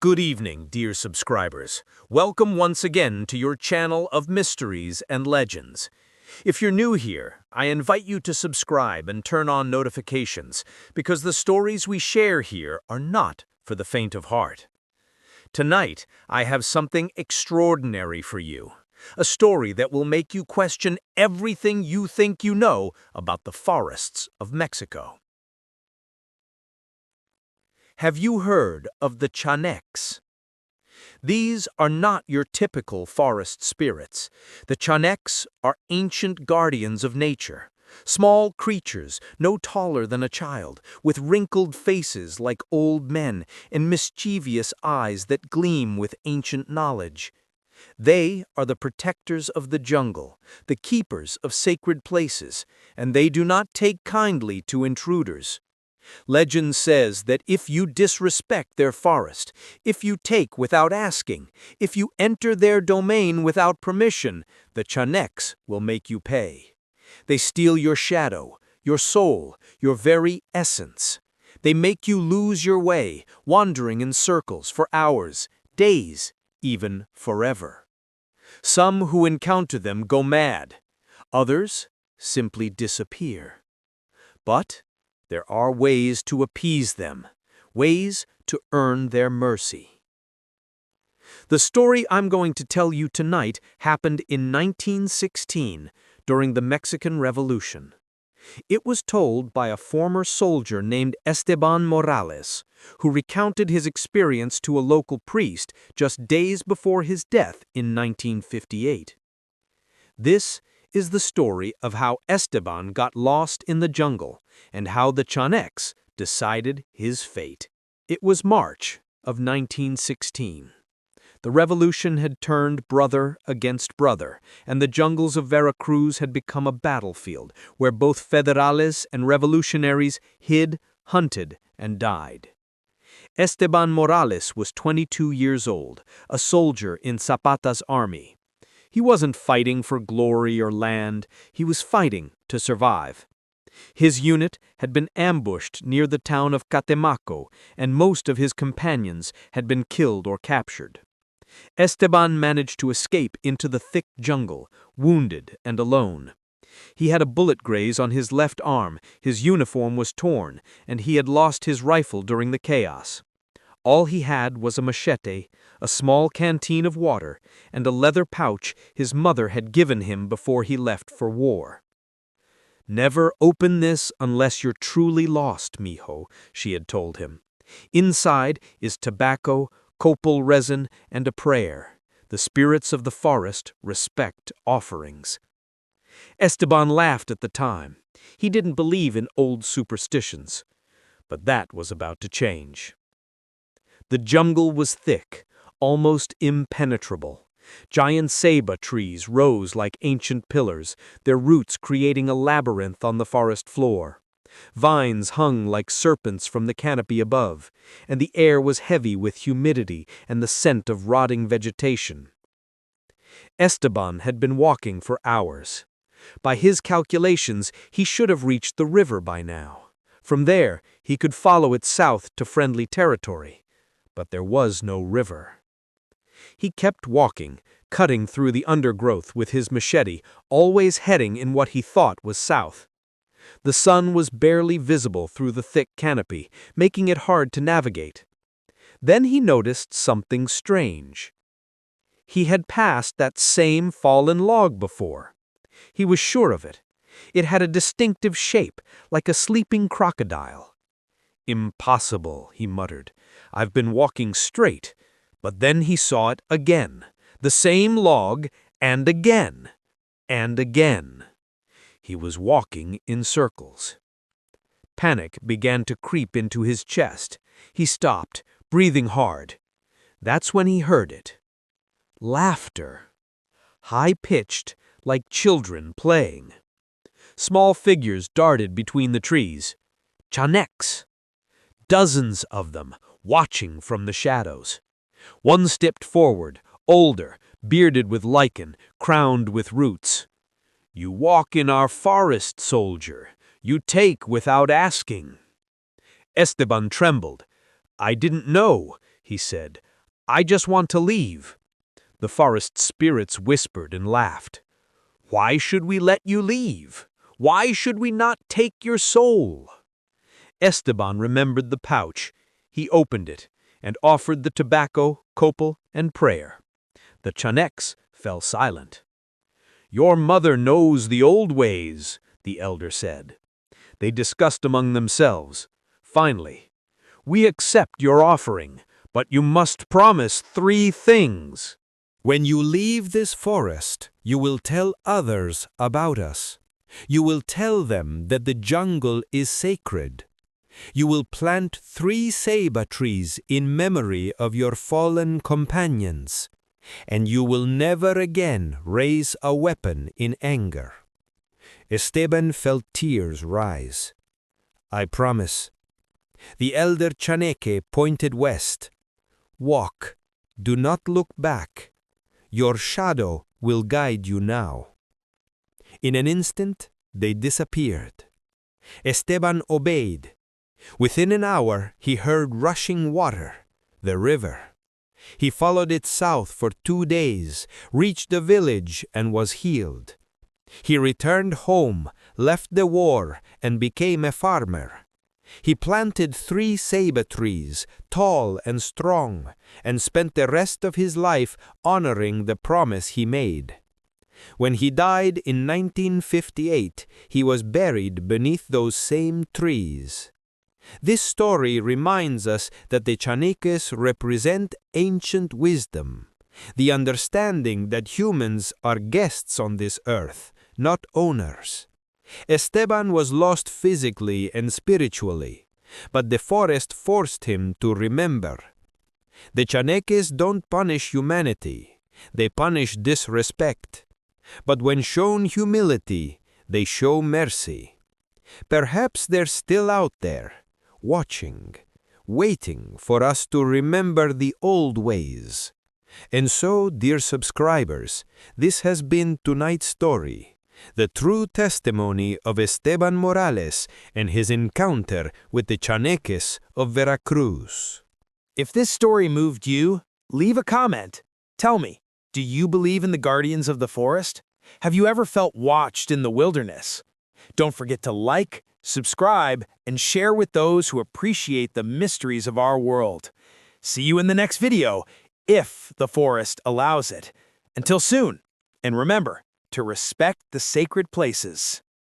Good evening, dear subscribers. Welcome once again to your channel of mysteries and legends. If you're new here, I invite you to subscribe and turn on notifications because the stories we share here are not for the faint of heart. Tonight, I have something extraordinary for you. A story that will make you question everything you think you know about the forests of Mexico. Have you heard of the Chanques? These are not your typical forest spirits. The Chanques are ancient guardians of nature, small creatures no taller than a child, with wrinkled faces like old men and mischievous eyes that gleam with ancient knowledge. They are the protectors of the jungle, the keepers of sacred places, and they do not take kindly to intruders. Legend says that if you disrespect their forest, if you take without asking, if you enter their domain without permission, the Chanques will make you pay. They steal your shadow, your soul, your very essence. They make you lose your way, wandering in circles for hours, days, even forever. Some who encounter them go mad. Others simply disappear. But there are ways to appease them, ways to earn their mercy. The story I'm going to tell you tonight happened in 1916 during the Mexican Revolution. It was told by a former soldier named Esteban Morales, who recounted his experience to a local priest just days before his death in 1958. This is the story of how Esteban got lost in the jungle and how the Chanques decided his fate. It was March of 1916. The revolution had turned brother against brother, and the jungles of Veracruz had become a battlefield where both federales and revolutionaries hid, hunted, and died. Esteban Morales was 22 years old, a soldier in Zapata's army. He wasn't fighting for glory or land, he was fighting to survive. His unit had been ambushed near the town of Catemaco, and most of his companions had been killed or captured. Esteban managed to escape into the thick jungle, wounded and alone. He had a bullet graze on his left arm, his uniform was torn, and he had lost his rifle during the chaos. All he had was a machete, a small canteen of water, and a leather pouch his mother had given him before he left for war. "Never open this unless you're truly lost, mijo," she had told him. "Inside is tobacco, copal resin, and a prayer. The spirits of the forest respect offerings." Esteban laughed at the time. He didn't believe in old superstitions. But that was about to change. The jungle was thick, almost impenetrable. Giant ceiba trees rose like ancient pillars, their roots creating a labyrinth on the forest floor. Vines hung like serpents from the canopy above, and the air was heavy with humidity and the scent of rotting vegetation. Esteban had been walking for hours. By his calculations, he should have reached the river by now. From there, he could follow it south to friendly territory. But there was no river. He kept walking, cutting through the undergrowth with his machete, always heading in what he thought was south. The sun was barely visible through the thick canopy, making it hard to navigate. Then he noticed something strange. He had passed that same fallen log before. He was sure of it. It had a distinctive shape, like a sleeping crocodile. "Impossible," he muttered. "I've been walking straight." But then he saw it again, the same log, and again, and again. He was walking in circles. Panic began to creep into his chest. He stopped, breathing hard. That's when he heard it. Laughter. High-pitched, like children playing. Small figures darted between the trees. Chanques. Dozens of them, watching from the shadows. One stepped forward, older, bearded with lichen, crowned with roots. "You walk in our forest, soldier. You take without asking." Esteban trembled. "I didn't know," he said. I just want to leave." The forest spirits whispered and laughed. "Why should we let you leave? Why should we not take your soul?" Esteban remembered the pouch. He opened it and offered the tobacco, copal, and prayer. The Chanques fell silent. "Your mother knows the old ways," the elder said. They discussed among themselves. Finally, "We accept your offering, but you must promise 3 things." When you leave this forest, you will tell others about us. You will tell them that the jungle is sacred. You will plant 3 ceiba trees in memory of your fallen companions, and you will never again raise a weapon in anger. Esteban felt tears rise. "I promise." The elder Chaneke pointed west. "Walk. Do not look back. Your shadow will guide you now." In an instant, they disappeared. Esteban obeyed. Within an hour, he heard rushing water, the river. He followed it south for 2 days, reached the village, and was healed. He returned home, left the war, and became a farmer. He planted 3 ceiba trees, tall and strong, and spent the rest of his life honoring the promise he made. When he died in 1958, he was buried beneath those same trees. This story reminds us that the Chanques represent ancient wisdom, the understanding that humans are guests on this earth, not owners. Esteban was lost physically and spiritually, but the forest forced him to remember. The Chanques don't punish humanity, they punish disrespect. But when shown humility, they show mercy. Perhaps they're still out there, watching, waiting for us to remember the old ways. And so, dear subscribers, this has been tonight's story. The true testimony of Esteban Morales and his encounter with the Chanques of Veracruz. If this story moved you, leave a comment. Tell me, do you believe in the guardians of the forest? Have you ever felt watched in the wilderness? Don't forget to like, subscribe, and share with those who appreciate the mysteries of our world. See you in the next video, if the forest allows it. Until soon, and remember, to respect the sacred places.